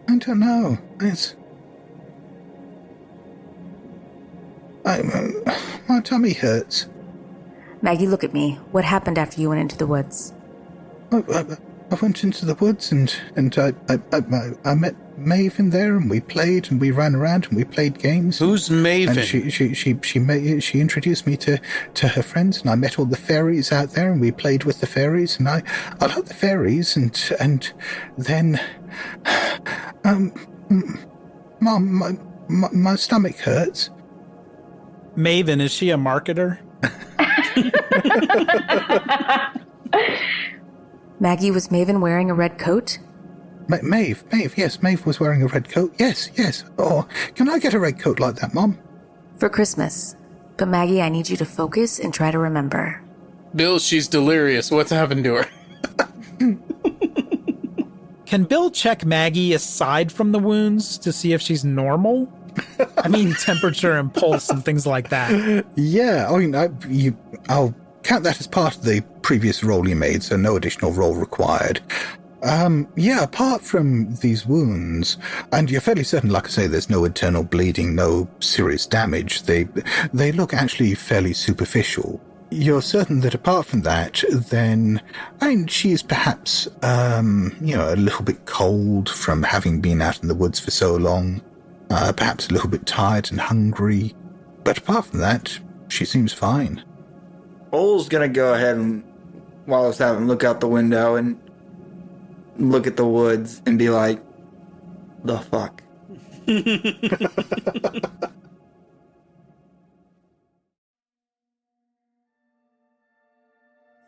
I don't know. My tummy hurts. Maggie, look at me. What happened after you went into the woods? I went into the woods and I met Maven there, and we played and we ran around and we played games. Who's Maven? And she introduced me to her friends, and I met all the fairies out there, and we played with the fairies, and I love the fairies, and then Mom, my stomach hurts. Maven, is she a marketer? Maggie, was Maven wearing a red coat? Maeve, yes, Maeve was wearing a red coat. Yes. Oh, can I get a red coat like that, Mom? For Christmas. But Maggie, I need you to focus and try to remember. Bill, she's delirious. What's happened to her? Can Bill check Maggie aside from the wounds to see if she's normal? I mean, temperature and pulse and things like that. Yeah, I mean, I'll count that as part of the previous roll you made, so no additional roll required. Apart from these wounds, and you're fairly certain, like I say, there's no internal bleeding, no serious damage. They look actually fairly superficial. you're certain that apart from that, then, I mean, she is perhaps, a little bit cold from having been out in the woods for so long, perhaps a little bit tired and hungry, but apart from that, she seems fine. Ole's gonna go ahead and, while I was having, look out the window and look at the woods and be like, the fuck?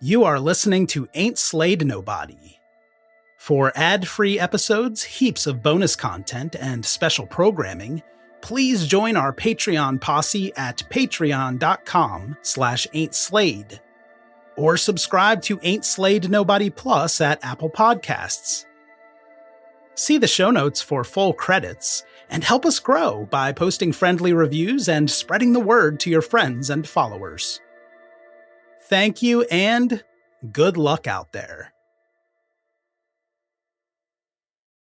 You are listening to Ain't Slayed Nobody. For ad-free episodes, heaps of bonus content, and special programming, please join our Patreon posse at patreon.com/ain'tslayed, or subscribe to Ain't Slayed Nobody Plus at Apple Podcasts. See the show notes for full credits, and help us grow by posting friendly reviews and spreading the word to your friends and followers. Thank you, and good luck out there.